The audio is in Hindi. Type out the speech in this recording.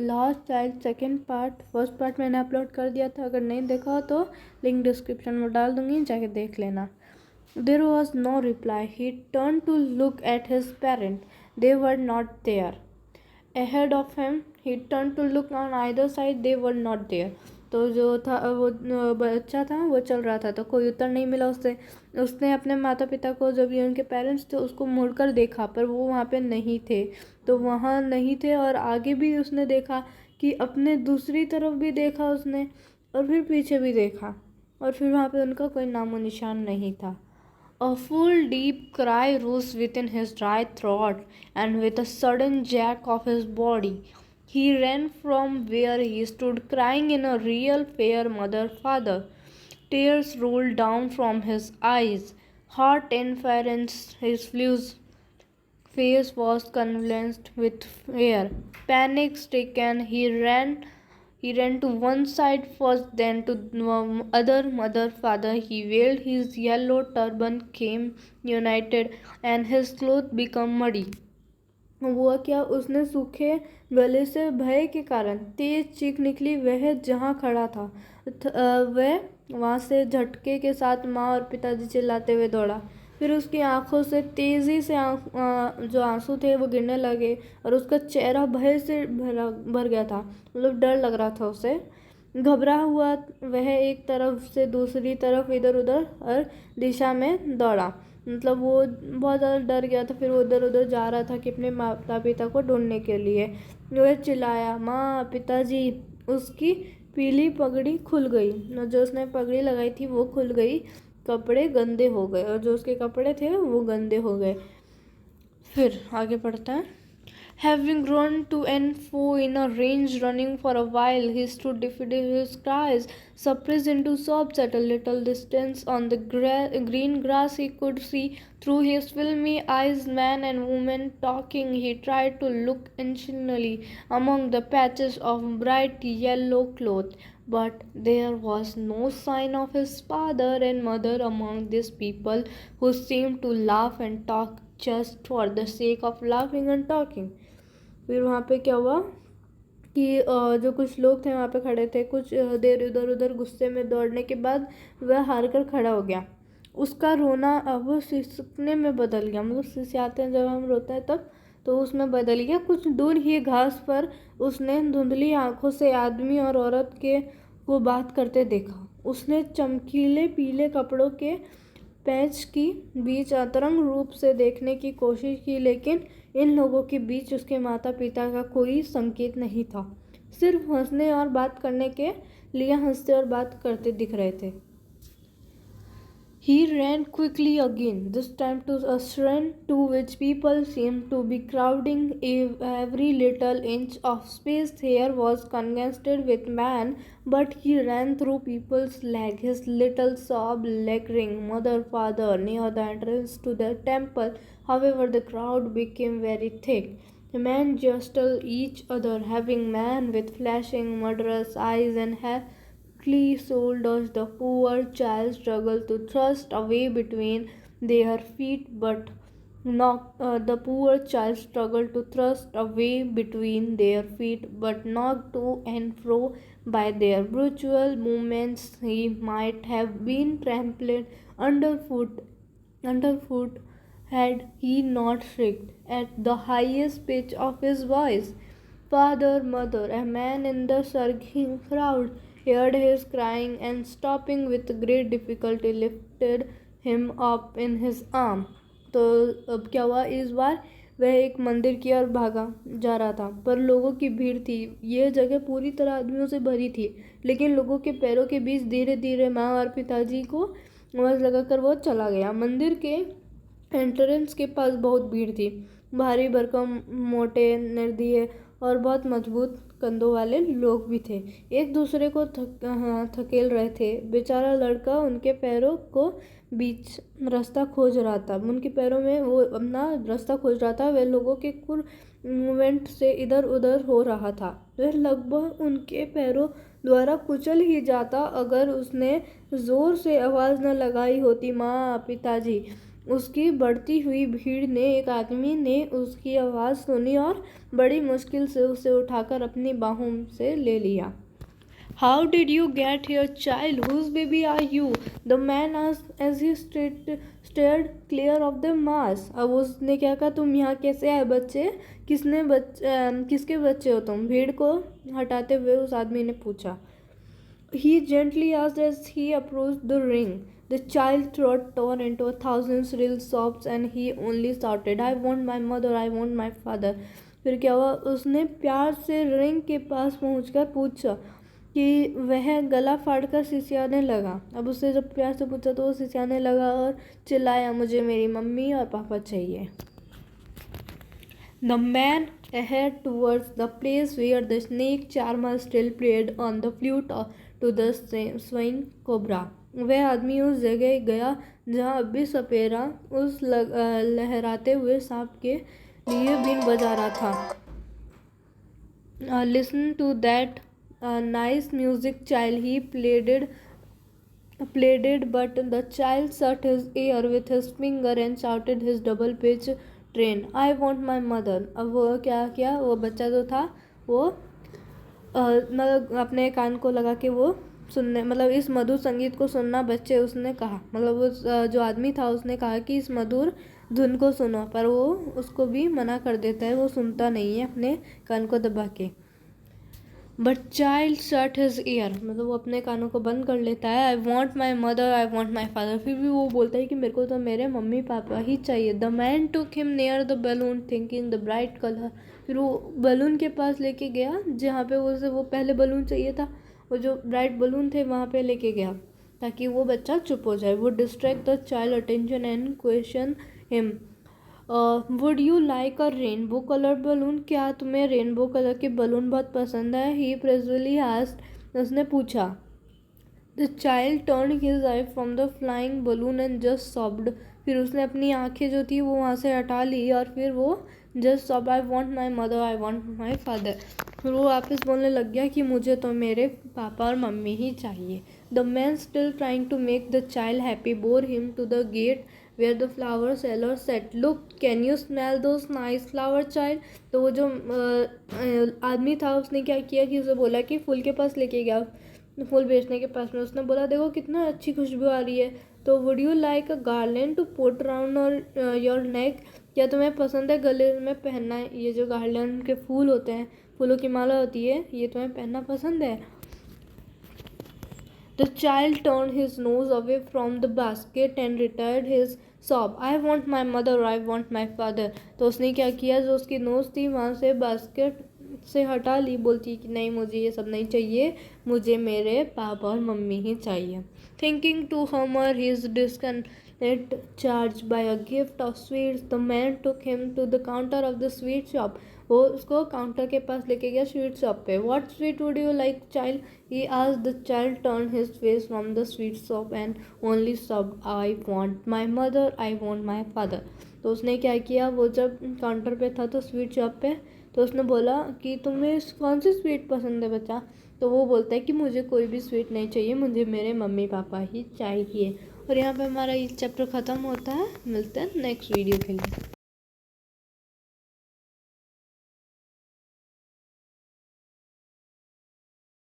Last child second part, first part मैंने अपलोड कर दिया था, अगर नहीं देखा हो तो लिंक डिस्क्रिप्शन में डाल दूंगी, जाके देख लेना। There was no reply. He turned to look at his parents. They were not there. Ahead of him, he turned to look on either side. They were not there. तो जो था वो बच्चा था वो चल रहा था, तो कोई उत्तर नहीं मिला उससे। उसने अपने माता पिता को, जब ये उनके पेरेंट्स थे, उसको मुड़कर देखा पर वो वहाँ पे नहीं थे। तो वहाँ नहीं थे और आगे भी उसने देखा कि अपने दूसरी तरफ भी देखा उसने, और फिर पीछे भी देखा, और फिर वहाँ पे उनका कोई नामो निशान नहीं था। A full deep cry rose within his dry throat, and with a sudden jerk of his body, he ran from where he stood, crying in a real fear, "Mother, Father!" Tears rolled down from his eyes. Heart inference, his face was convulsed with fear. Panic stricken, he ran to one side first, then to the other. "Mother, Father!" He wailed. His yellow turban came united, and his clothes became muddy. हुआ क्या, उसने सूखे गले से भय के कारण तेज चीख निकली। वह जहाँ खड़ा था वह वहाँ से झटके के साथ माँ और पिताजी चिल्लाते हुए दौड़ा। फिर उसकी आंखों से तेज़ी से जो आंसू थे वो गिरने लगे, और उसका चेहरा भय से भर गया था, मतलब डर लग रहा था उसे। घबरा हुआ वह एक तरफ से दूसरी तरफ इधर उधर हर दिशा में दौड़ा, मतलब वो बहुत ज़्यादा डर गया था। फिर वो उधर उधर जा रहा था कि अपने माता पिता को ढूंढने के लिए। वह चिल्लाया, "माँ, पिताजी!" उसकी पीली पगड़ी खुल गई, जो उसने पगड़ी लगाई थी वो खुल गई, कपड़े गंदे हो गए, और जो उसके कपड़े थे वो गंदे हो गए। फिर आगे पढ़ते हैं। Having run to and fro in a range, running for a while, he stood defeated, his cries suppressed into sobs. At a little distance on the green grass he could see through his filmy eyes man and woman talking. He tried to look intentionally among the patches of bright yellow cloth, but there was no sign of his father and mother among these people who seemed to laugh and talk just for the sake of laughing and talking. फिर वहाँ पे क्या हुआ कि जो कुछ लोग थे वहाँ पे खड़े थे, कुछ देर इधर उधर गुस्से में दौड़ने के बाद वह हार कर खड़ा हो गया। उसका रोना अब सिसकने में बदल गया, मतलब सिसयाते हैं जब हम रोते हैं तब, तो उसमें बदल गया। कुछ दूर ही घास पर उसने धुंधली आंखों से आदमी और औरत के को बात करते देखा। उसने चमकीले पीले कपड़ों के पैच की बीच अंतरंग रूप से देखने की कोशिश की, लेकिन इन लोगों के बीच उसके माता पिता का कोई संकेत नहीं था। सिर्फ हंसने और बात करने के लिए हंसते और बात करते दिख रहे थे। He ran quickly again, this time to a shrine to which people seemed to be crowding. Every little inch of space here was congested with man, but he ran through people's legs, his little sob lingering. "Mother, Father!" near the entrance to the temple. However, the crowd became very thick. The men jostled each other, having men with flashing, murderous eyes and hair shoulders. The poor child struggled to thrust away between their feet, but knocked to and fro by their brutal movements. He might have been trampled underfoot had he not shrieked at the highest pitch of his voice. "Father, Mother!" A man in the surging crowd heard his crying and, stopping with great difficulty, lifted him up in his arm. तो अब क्या हुआ, इस बार वह एक मंदिर की ओर भागा जा रहा था, पर लोगों की भीड़ थी। यह जगह पूरी तरह आदमियों से भरी थी, लेकिन लोगों के पैरों के बीच धीरे धीरे माँ और पिताजी को आवाज़ लगाकर वो चला गया। मंदिर के एंट्रेंस के पास बहुत भीड़ थी। भारी भरकम, मोटे, निर्दयी और बहुत मजबूत कंधों वाले लोग भी थे, एक दूसरे को थकेल रहे थे। बेचारा लड़का उनके पैरों को बीच रास्ता खोज रहा था, उनके पैरों में वो अपना रास्ता खोज रहा था। वह लोगों के कुल मूवमेंट से इधर उधर हो रहा था। वह लगभग उनके पैरों द्वारा कुचल ही जाता अगर उसने जोर से आवाज़ न लगाई होती, "माँ, पिताजी!" उसकी बढ़ती हुई भीड़ ने एक आदमी ने उसकी आवाज़ सुनी और बड़ी मुश्किल से उसे उठाकर अपनी बाहों से ले लिया। How did you get here, child? Whose baby are you? The man asked as he stared clear of the mass. अब उसने क्या कहा, तुम यहाँ कैसे आए बच्चे? किसके बच्चे हो तुम? भीड़ को हटाते हुए उस आदमी ने पूछा। He gently asked as he approached the ring. The child's throat tore into 1,000 shrill sobs and he only shouted, I want my mother, I want my father. फिर क्या हुआ, उसने प्यार से रिंग के पास पहुंचकर पूछा कि वह गला फाड़कर सिसियाने लगा। अब उससे जब प्यार से पूछा तो वो सिसियाने लगा और चिल्लाया, मुझे मेरी मम्मी और पापा चाहिए। The man ahead towards the place where the snake charmer still played on the flute to the swine cobra. वह आदमी उस जगह गया जहाँ अब भी सपेरा उस लहराते हुए सांप के लिए बीन बजा रहा था। Listen to that nice music, child, he pleaded, but the child shut his ear with his finger and shouted his double pitch train, I want my mother. अब वो क्या किया, वो बच्चा जो था वो मतलब अपने कान को लगा के वो सुनने, मतलब इस मधुर संगीत को सुनना बच्चे उसने कहा, मतलब वो जो आदमी था उसने कहा कि इस मधुर धुन को सुनो, पर वो उसको भी मना कर देता है, वो सुनता नहीं है अपने कान को दबा के। But child shut his year, मतलब वो अपने कानों को बंद कर लेता है। आई want my mother, I want my father, फिर भी वो बोलता है कि मेरे को तो मेरे मम्मी पापा ही चाहिए। The man took him near the balloon thinking the bright colour, फिर वो बैलून के पास लेके गया जहाँ पे वो पहले बैलून चाहिए था, वो जो ब्राइट बैलून थे वहाँ पे लेके गया ताकि वो बच्चा चुप हो जाए। वो distract the child attention and question him, would you like a rainbow coloured balloon, क्या तुम्हें रेनबो कलर के बलून बहुत पसंद है? ही प्रेजुअली आस्क्ड, उसने पूछा। The child turn his eye from the flying balloon and just sobbed, फिर उसने अपनी आंखें जो थी वो वहाँ से हटा ली और फिर वो just sobbed, I want my mother, I want my father, फिर वो वापस बोलने लग गया कि मुझे तो मेरे पापा और मम्मी ही चाहिए। The man still trying to make the child happy bore him to the gate where the flower seller said, look, can you smell those nice flower, child? तो वो जो आदमी था उसने क्या किया कि उसे बोला कि फूल के पास लेके गया, फूल बेचने के पास में, उसने बोला देखो कितना अच्छी खुशबू आ रही है, तो would you like a garland to put around और योर नेक, क्या तुम्हें पसंद है गले में पहनना है ये जो गार्लैंड के फूल होते हैं, फूलों की माला होती है, ये तुम्हें पहनना पसंद है? The child turned his nose away from the basket and retired his sob. I want my mother, I want my father. तो उसने क्या किया, जो उसकी नोज थी वहाँ से बास्केट से हटा ली, बोलती कि नहीं मुझे ये सब नहीं चाहिए, मुझे मेरे पापा और मम्मी ही चाहिए। Thinking to humor his discontent charged by a gift of sweets, the man took him to the counter of the sweet shop. वो उसको काउंटर के पास लेके गया स्वीट शॉप पे। What sweet would you like, child? He asked. The child turn his face from the sweet shop and only sobbed, I want my mother, I want my father. तो उसने क्या किया, वो जब काउंटर पे था तो स्वीट शॉप पे, तो उसने बोला कि तुम्हें कौन सी स्वीट पसंद है बच्चा? तो वो बोलता है कि मुझे कोई भी स्वीट नहीं चाहिए, मुझे मेरे मम्मी पापा ही चाहिए। और यहाँ पे हमारा ये चैप्टर ख़त्म होता है। मिलते हैं नेक्स्ट वीडियो के लिए।